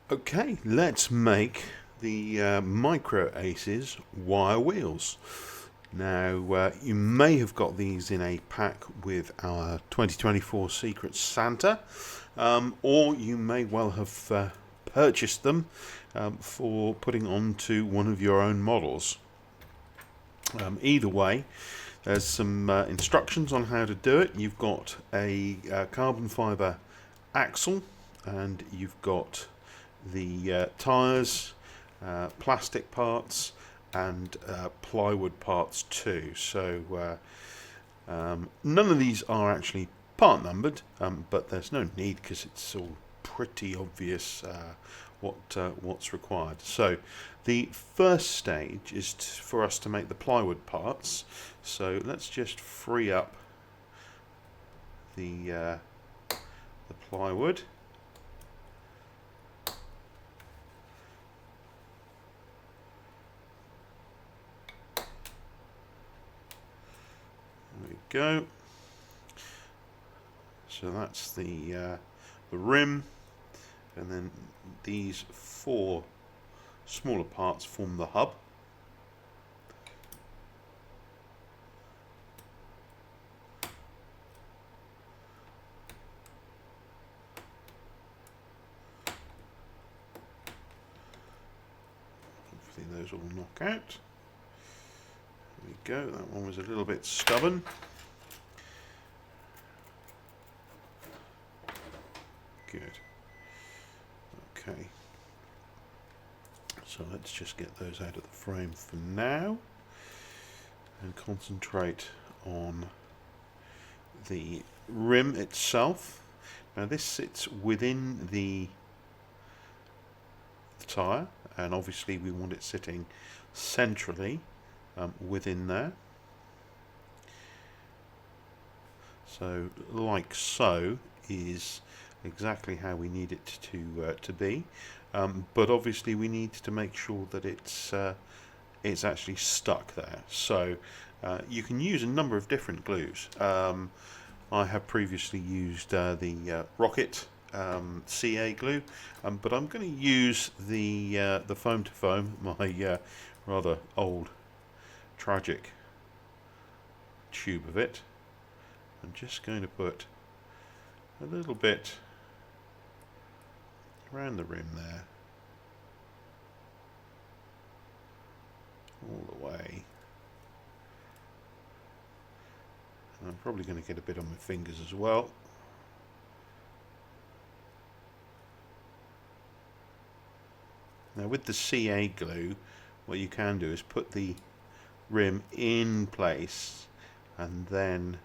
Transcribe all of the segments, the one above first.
Okay, let's make the Microaces wire wheels. Now, you may have got these in a pack with our 2024 Secret Santa, or you may well have purchased them for putting onto one of your own models. Either way, there's some instructions on how to do it. You've got a carbon fibre axle, and you've got the tyres, plastic parts, and plywood parts too. So none of these are actually part numbered, but there's no need because it's all pretty obvious what's required. So the first stage is for us to make the plywood parts. So let's just free up the plywood. There we go. So that's the rim, and then these four smaller parts form the hub. Hopefully those all knock out. There we go, that one was a little bit stubborn. Good. Okay. So let's just get those out of the frame for now and concentrate on the rim itself. Now this sits within the tyre, and obviously we want it sitting centrally within there. So like so is exactly how we need it to be, but obviously we need to make sure that it's actually stuck there. So you can use a number of different glues. I have previously used the Rocket CA glue, but I'm going to use the foam to foam, my rather old tragic tube of it. I'm just going to put a little bit around the rim there, all the way. And I'm probably going to get a bit on my fingers as well. Now with the CA glue, what you can do is put the rim in place, and then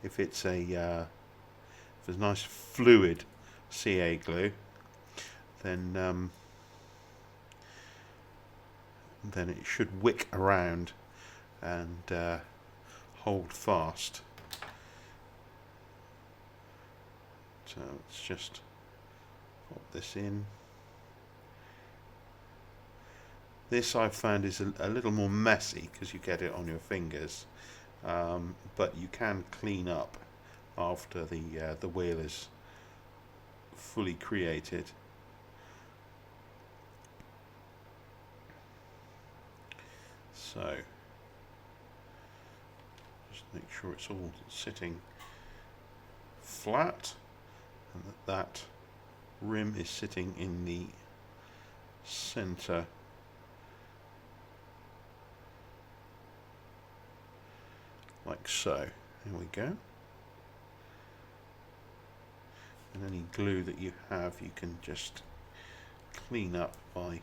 if it's a nice fluid CA glue, then it should wick around and hold fast. So let's just pop this in. This I've found is a little more messy because you get it on your fingers, but you can clean up after the wheel is fully created. So just make sure it's all sitting flat and that rim is sitting in the center like so. There we go. And any glue that you have, you can just clean up by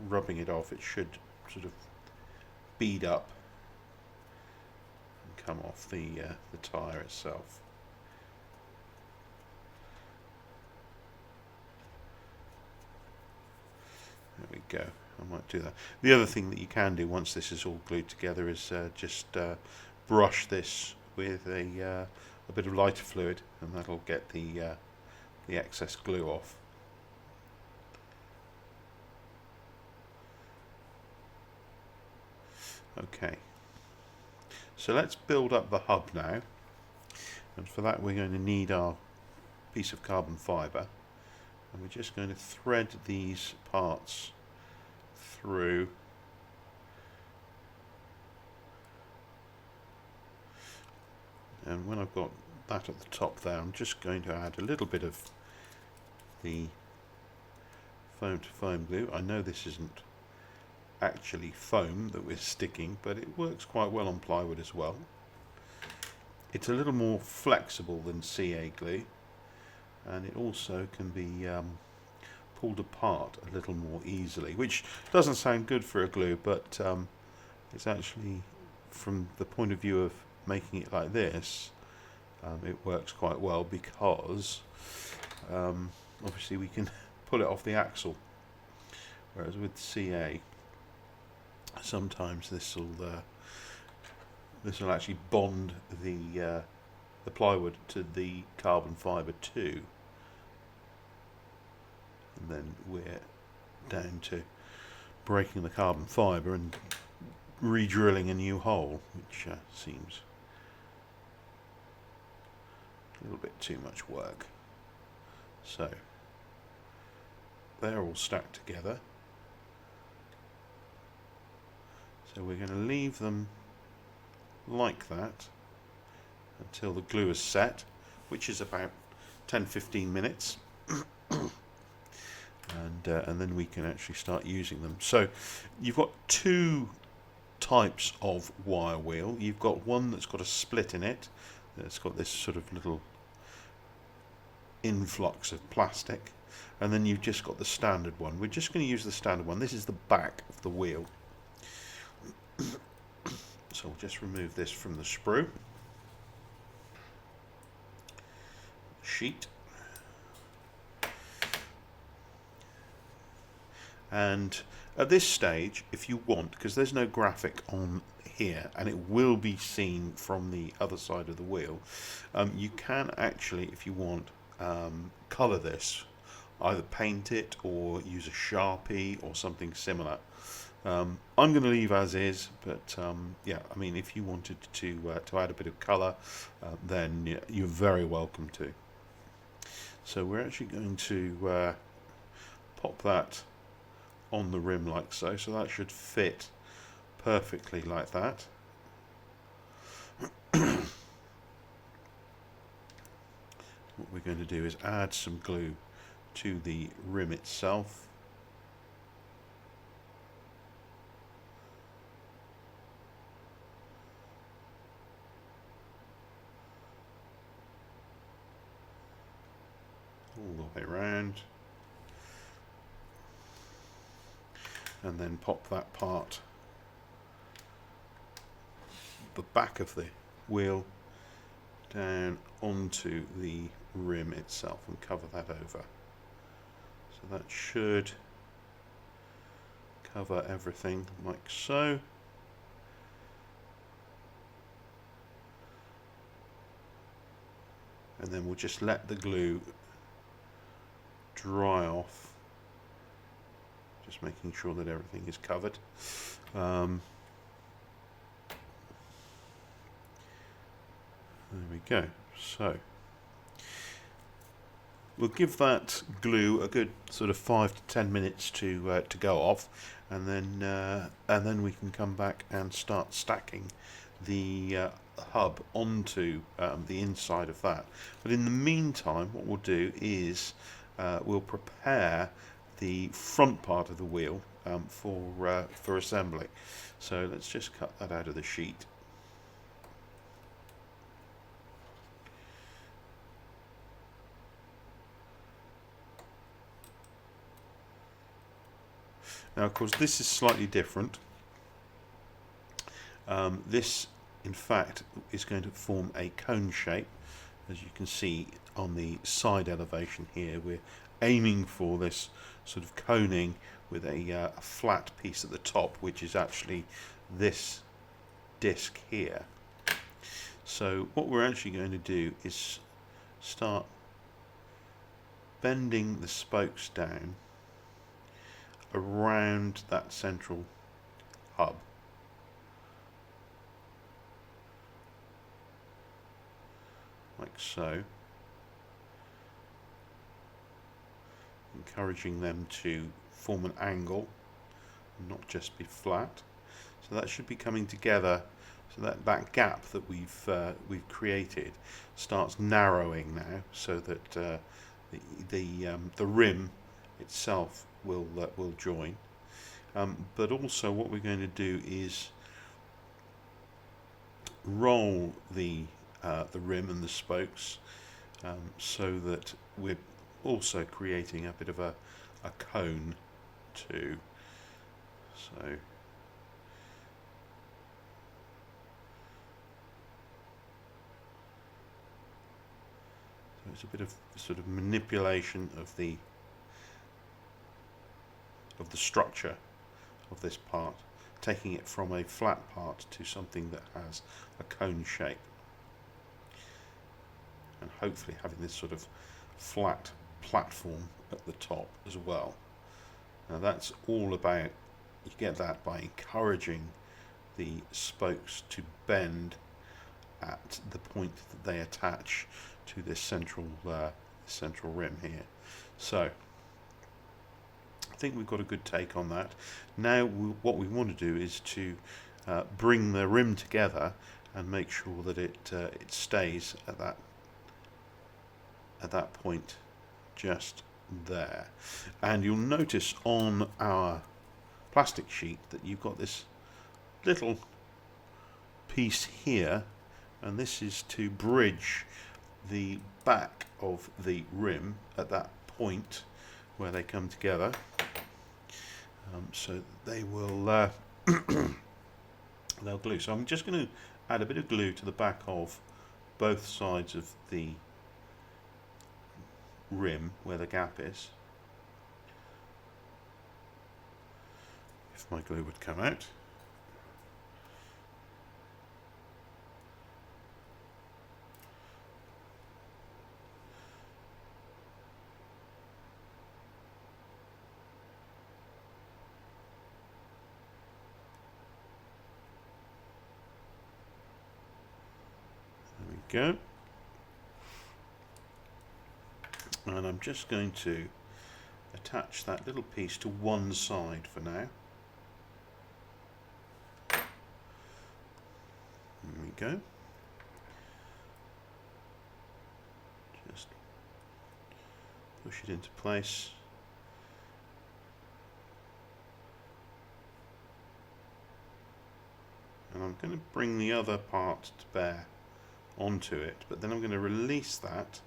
rubbing it off. It should sort of bead up and come off the tyre itself. There we go. I might do that. The other thing that you can do once this is all glued together is just brush this with a bit of lighter fluid, and that'll get the excess glue off. Okay, so let's build up the hub now, and for that we're going to need our piece of carbon fibre, and we're just going to thread these parts through. And when I've got that at the top there, I'm just going to add a little bit of the foam to foam glue. I know this isn't actually foam that we're sticking, but it works quite well on plywood as well. It's a little more flexible than CA glue, and it also can be pulled apart a little more easily, which doesn't sound good for a glue, but it's actually, from the point of view of making it like this, it works quite well, because obviously we can pull it off the axle, whereas with CA sometimes this will actually bond the plywood to the carbon fibre too, and then we're down to breaking the carbon fibre and re-drilling a new hole, which seems a little bit too much work. So they're all stacked together, so we're going to leave them like that until the glue is set, which is about 10-15 minutes. And then we can actually start using them. So you've got two types of wire wheel. You've got one that's got a split in it, that's got this sort of little influx of plastic, and then you've just got the standard one. We're just going to use the standard one. This is the back of the wheel. So we'll just remove this from the sprue sheet, and at this stage, if you want, because there's no graphic on here and it will be seen from the other side of the wheel, you can actually, if you want, colour this, either paint it or use a Sharpie or something similar. I'm going to leave as is, but yeah, I mean, if you wanted to add a bit of colour, then you're very welcome to. So we're actually going to pop that on the rim like so, so that should fit perfectly like that. What we're going to do is add some glue to the rim itself. All the way around, and then pop that part, the back of the wheel, down onto the rim itself and cover that over. So that should cover everything like so. And then we'll just let the glue dry off, just making sure that everything is covered. There we go. So we'll give that glue a good sort of 5 to 10 minutes to go off, and then we can come back and start stacking the hub onto the inside of that. But in the meantime, what we'll do is we'll prepare the front part of the wheel for assembly. So let's just cut that out of the sheet. Now, of course, this is slightly different. This, in fact, is going to form a cone shape. As you can see on the side elevation here, we're aiming for this sort of coning with a flat piece at the top, which is actually this disc here. So what we're actually going to do is start bending the spokes down around that central hub. Like so. encouraging them to form an angle, not just be flat. So that should be coming together, so that gap that we've created starts narrowing now, so that the rim itself will join. But also what we're going to do is roll the rim and the spokes, so that we're also creating a bit of a cone too. So it's a bit of sort of manipulation of the structure of this part, taking it from a flat part to something that has a cone shape, and hopefully having this sort of flat platform at the top as well. Now that's all about, you get that by encouraging the spokes to bend at the point that they attach to this central rim here. So I think we've got a good take on that. Now what we want to do is to bring the rim together and make sure that it stays at that point just there. And you'll notice on our plastic sheet that you've got this little piece here, and this is to bridge the back of the rim at that point where they come together, so they will they'll glue. So I'm just going to add a bit of glue to the back of both sides of the rim where the gap is. If my glue would come out. There we go. And I'm just going to attach that little piece to one side for now. There we go. Just push it into place. And I'm going to bring the other part to bear onto it, but then I'm going to release that,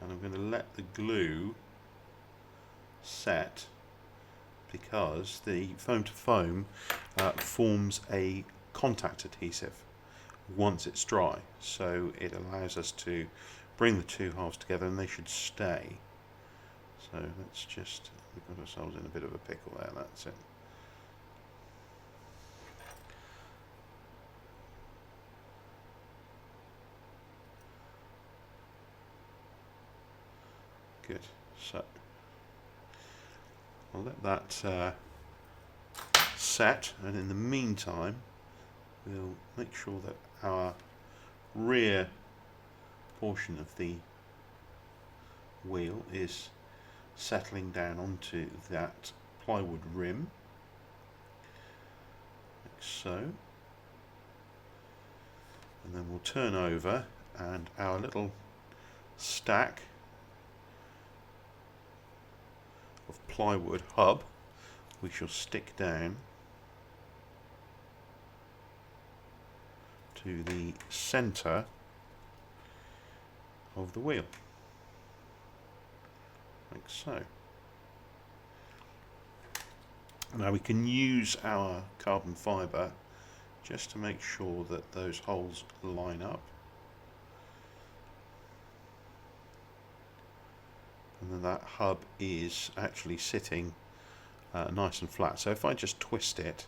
and I'm going to let the glue set, because the foam to foam forms a contact adhesive once it's dry, so it allows us to bring the two halves together and they should stay. So let's just, we've got ourselves in a bit of a pickle there, that's it. Good. So I'll let that set, and in the meantime we'll make sure that our rear portion of the wheel is settling down onto that plywood rim, like so, and then we'll turn over, and our little stack of plywood hub we shall stick down to the center of the wheel, like so. Now we can use our carbon fibre just to make sure that those holes line up, and then that hub is actually sitting nice and flat. So if I just twist it,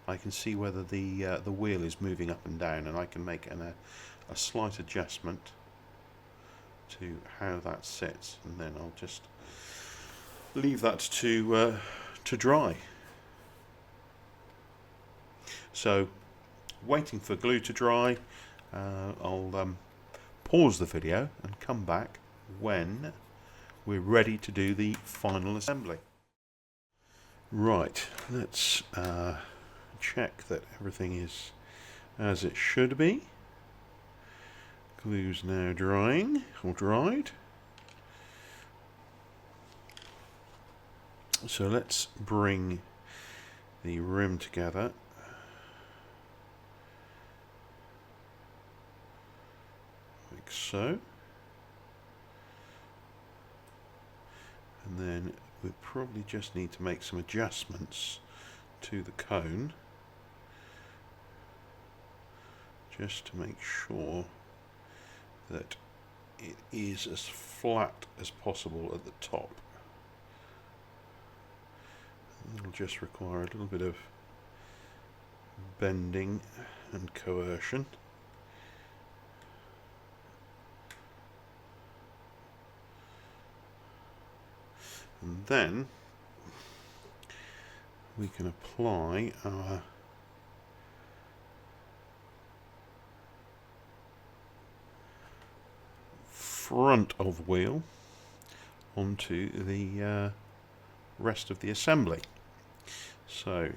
I can see whether the wheel is moving up and down, and I can make a slight adjustment to how that sits, and then I'll just leave that to dry. So, waiting for glue to dry, I'll pause the video and come back when we're ready to do the final assembly. Right, let's check that everything is as it should be. Glue's now drying, or dried. So let's bring the rim together. Like so. And then we probably just need to make some adjustments to the cone, just to make sure that it is as flat as possible at the top. It'll just require a little bit of bending and coercion. And then we can apply our front of wheel onto the rest of the assembly. So,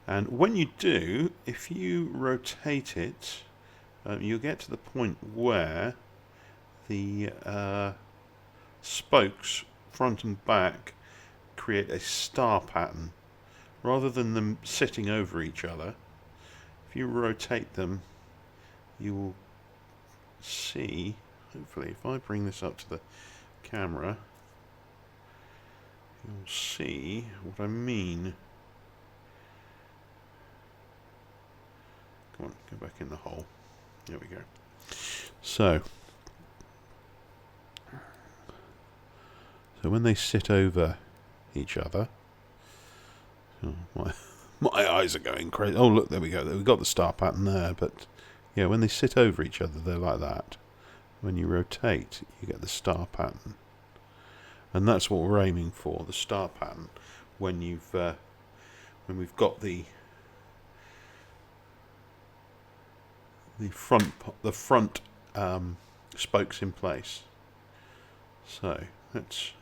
and when you do, if you rotate it, you'll get to the point where the spokes, front and back, create a star pattern. Rather than them sitting over each other, if you rotate them, you will see, hopefully, if I bring this up to the camera, you'll see what I mean. Come on, go back in the hole. There we go. So when they sit over each other, oh, my eyes are going crazy. Oh look, there we go. We've got the star pattern there, but yeah, when they sit over each other, they're like that. When you rotate, you get the star pattern, and that's what we're aiming for, the star pattern. When we've got the front spokes in place. So let's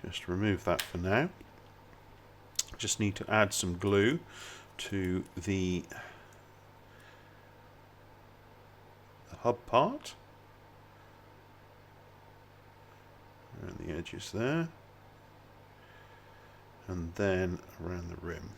just remove that for now. Just need to add some glue to the hub part around the edges there, and then around the rim.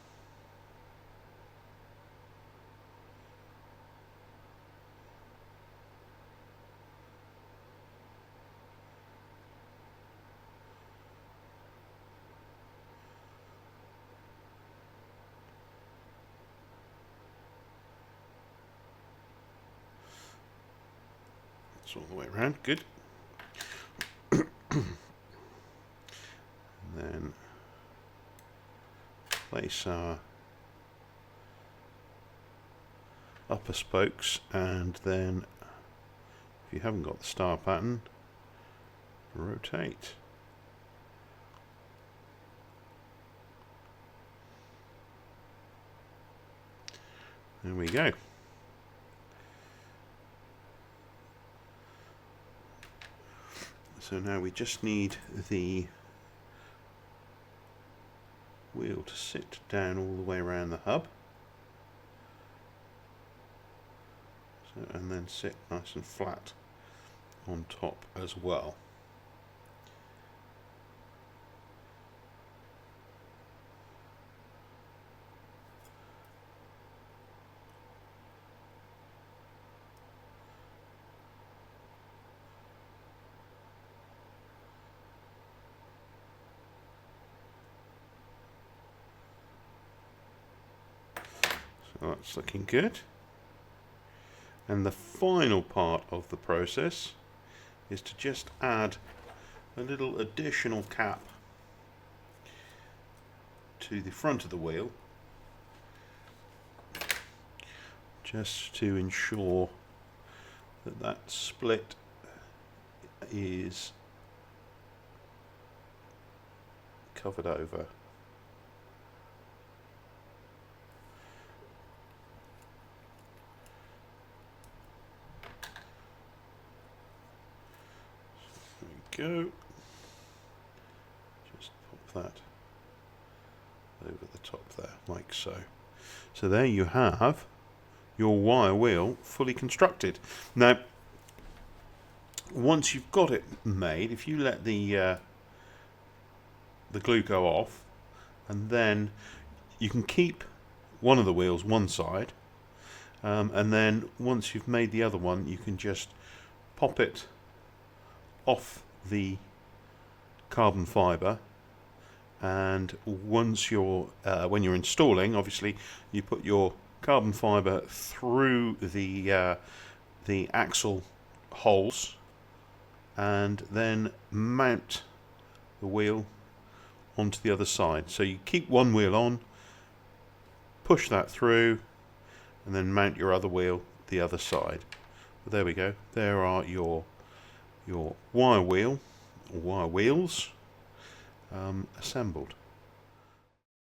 All the way around, good. And then place our upper spokes, and then if you haven't got the star pattern, rotate. There we go. So now we just need the wheel to sit down all the way around the hub. So, and then sit nice and flat on top as well. That's looking good. And the final part of the process is to just add a little additional cap to the front of the wheel, just to ensure that that split is covered over. that over the top there, like so. So there you have your wire wheel fully constructed. Now, once you've got it made, if you let the glue go off, and then you can keep one of the wheels one side, and then once you've made the other one, you can just pop it off the carbon fibre, and once you're when you're installing, obviously you put your carbon fibre through the axle holes and then mount the wheel onto the other side. So you keep one wheel on, push that through, and then mount your other wheel the other side. But there we go. There are your wire wheel or wire wheels assembled.